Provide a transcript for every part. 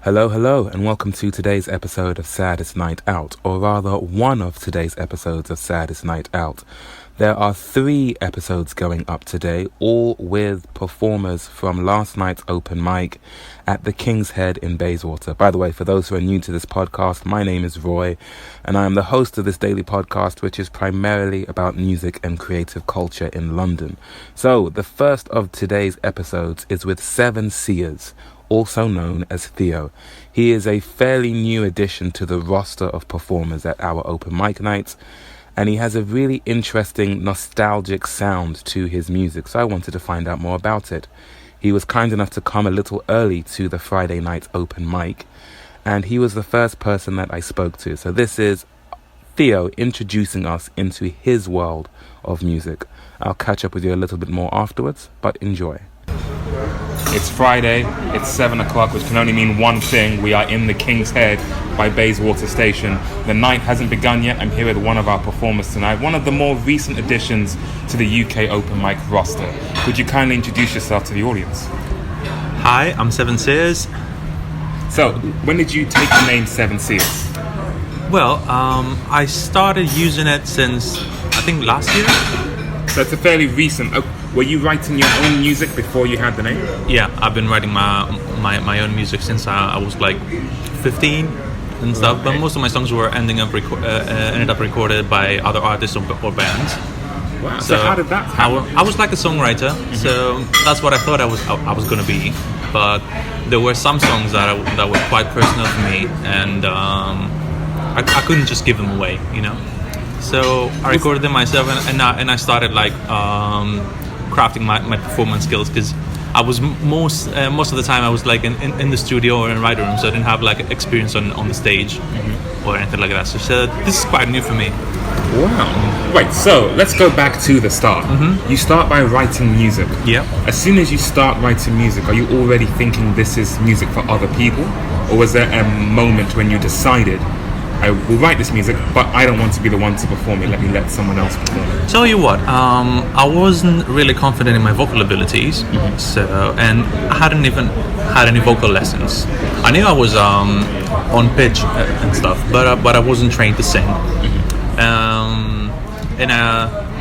Hello, hello, and welcome to today's episode of Saddest Night Out, or rather, one of today's episodes of Saddest Night Out. There are 3 episodes going up today, all with performers from last night's open mic at the King's Head in Bayswater. By the way, for those who are new to this podcast, my name is Roy, and I am the host of this daily podcast, which is primarily about music and creative culture in London. So, the first of today's episodes is with Seers, also known as Theo. He is a fairly new addition to the roster of performers at our open mic nights, and he has a really interesting, nostalgic sound to his music, so I wanted to find out more about it. He was kind enough to come a little early to the Friday night open mic, and he was the first person that I spoke to. So this is Theo introducing us into his world of music. I'll catch up with you a little bit more afterwards, but enjoy. It's Friday, it's 7 o'clock, which can only mean one thing. We are in the King's Head by Bayswater Station. The night hasn't begun yet. I'm here with one of our performers tonight, one of the more recent additions to the UK open mic roster. Would you kindly introduce yourself to the audience? Hi, I'm Seers. So, when did you take the name Seers? Well, I started using it since, I think, last year. So it's a fairly recent... were you writing your own music before you had the name? Yeah, I've been writing my own music since I was like 15 and stuff. Okay. But most of my songs were ended up recorded by other artists or bands. Wow. So how did that happen? I was like a songwriter, so that's what I thought I was going to be. But there were some songs that were quite personal to me, and I couldn't just give them away, you know. So I recorded them myself, and I started like crafting my performance skills, because I was most of the time I was like in the studio or in the writer room, so I didn't have like experience on the stage or anything like that. So this is quite new for me. Wow. Right, so let's go back to the start. You start by writing music. Yeah. As soon as you start writing music, are you already thinking this is music for other people? Or was there a moment when you decided, I will write this music, but I don't want to be the one to perform it. Let someone else perform it. Tell you what, I wasn't really confident in my vocal abilities, and I hadn't even had any vocal lessons. I knew I was on pitch and stuff, but I wasn't trained to sing.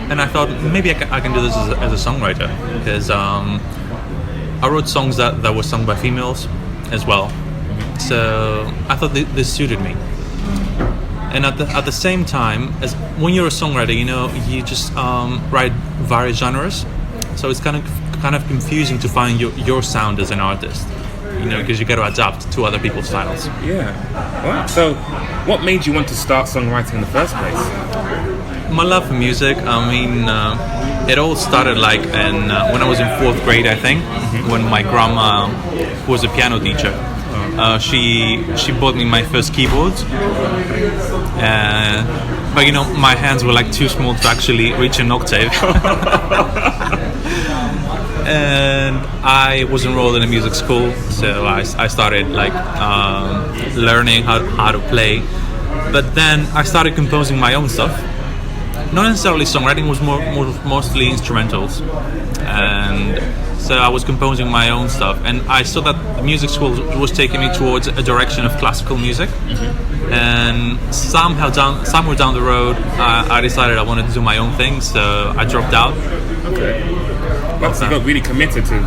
And I thought maybe I can do this as a songwriter, because I wrote songs that were sung by females as well. So I thought this suited me. And at the same time, as when you're a songwriter, you know, you just write various genres. So it's kind of confusing to find your sound as an artist, you know, because you got to adapt to other people's styles. Yeah. Wow. So, what made you want to start songwriting in the first place? My love for music. I mean, it all started like when I was in 4th grade, I think, when my grandma was a piano teacher. She bought me my first keyboard, but you know, my hands were like too small to actually reach an octave. And I was enrolled in a music school, so I started like learning how to play. But then I started composing my own stuff. Not necessarily songwriting, was mostly instrumentals, and so I was composing my own stuff, and I saw that the music school was taking me towards a direction of classical music. And somewhere down the road, I decided I wanted to do my own thing, so I dropped out. Okay. Well, so you got really committed to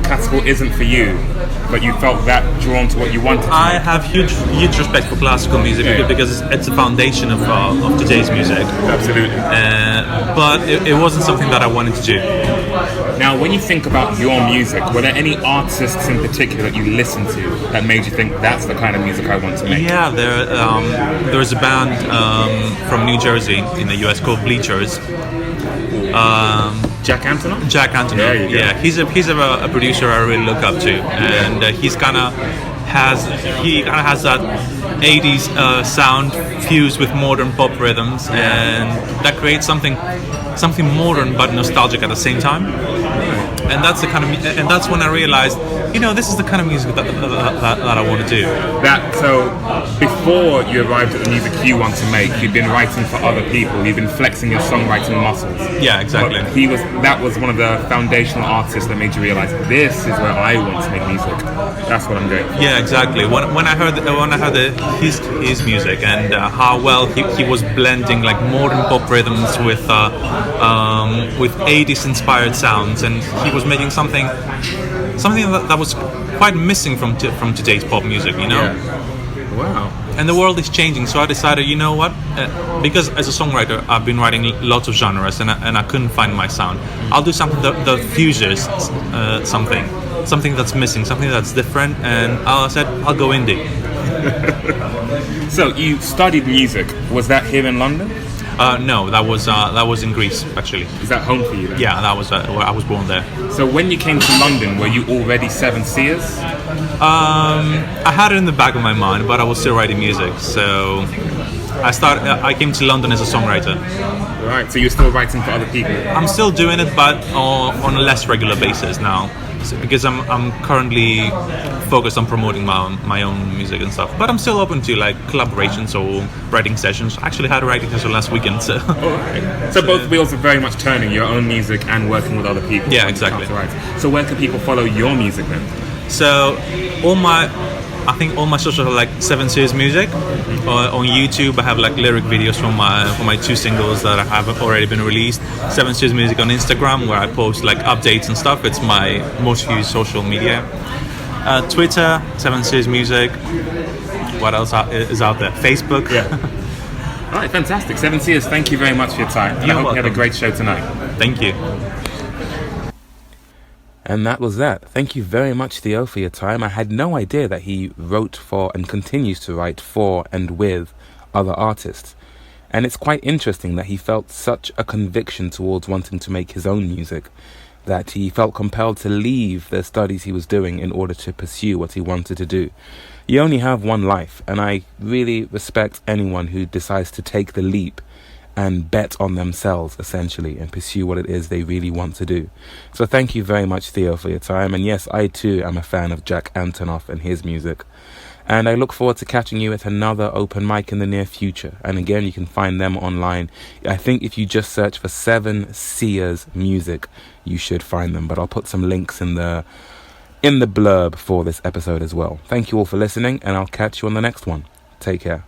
classical isn't for you, but you felt that drawn to what you wanted to. I have huge respect for classical music, because it's the foundation of today's music. Absolutely. But it wasn't something that I wanted to do. Now, when you think about your music, were there any artists in particular that you listened to that made you think that's the kind of music I want to make? Yeah, there's a band from New Jersey in the US called Bleachers. Jack Antonoff? Jack Antonoff. Yeah, he's a producer I really look up to, and he kind of has that 80s sound fused with modern pop rhythms, and that creates something modern but nostalgic at the same time. and that's the kind of and that's when I realized, this is the kind of music that I want to do. So before you arrived at the music you want to make, you'd been writing for other people. You'd been flexing your songwriting muscles. Yeah, exactly. But that was one of the foundational artists that made you realize this is where I want to make music. That's what I'm doing. Yeah, exactly. When I heard his music and how well he was blending like modern pop rhythms with 80s inspired sounds, and he was making something that was quite missing from today's pop music, Yeah. Wow. And the world is changing, so I decided, you know what? Because as a songwriter, I've been writing lots of genres, and I couldn't find my sound. I'll do something that fuses something that's missing, something that's different, and I said I'll go indie. So you studied music. Was that here in London? No, that was in Greece, actually. Is that home for you then? Yeah, that was where I was born there. So when you came to London, were you already Seers? I had it in the back of my mind, but I was still writing music. So I came to London as a songwriter. Right. So you're still writing for other people? I'm still doing it, but on a less regular basis now, because I'm currently focused on promoting my own music and stuff. But I'm still open to like collaborations or writing sessions. I actually had a writing session last weekend. So. Right. So both wheels are very much turning, your own music and working with other people. Yeah, exactly. So where can people follow your music then? So I think all my socials are like Seers Music. On YouTube, I have like lyric videos from my 2 singles that have already been released. Seers Music on Instagram, where I post like updates and stuff. It's my most used social media. Twitter, Seers Music. What else is out there? Facebook. Yeah. All right, fantastic. Seers, thank you very much for your time. And I hope you have a great show tonight. Thank you. And that was that. Thank you very much, Theo, for your time. I had no idea that he wrote for and continues to write for and with other artists. And it's quite interesting that he felt such a conviction towards wanting to make his own music that he felt compelled to leave the studies he was doing in order to pursue what he wanted to do. You only have one life, and I really respect anyone who decides to take the leap and bet on themselves, essentially, and pursue what it is they really want to do. So thank you very much, Theo, for your time. And yes, I too am a fan of Jack Antonoff and his music. And I look forward to catching you at another open mic in the near future. And again, you can find them online. I think if you just search for Seers Music, you should find them. But I'll put some links in the blurb for this episode as well. Thank you all for listening, and I'll catch you on the next one. Take care.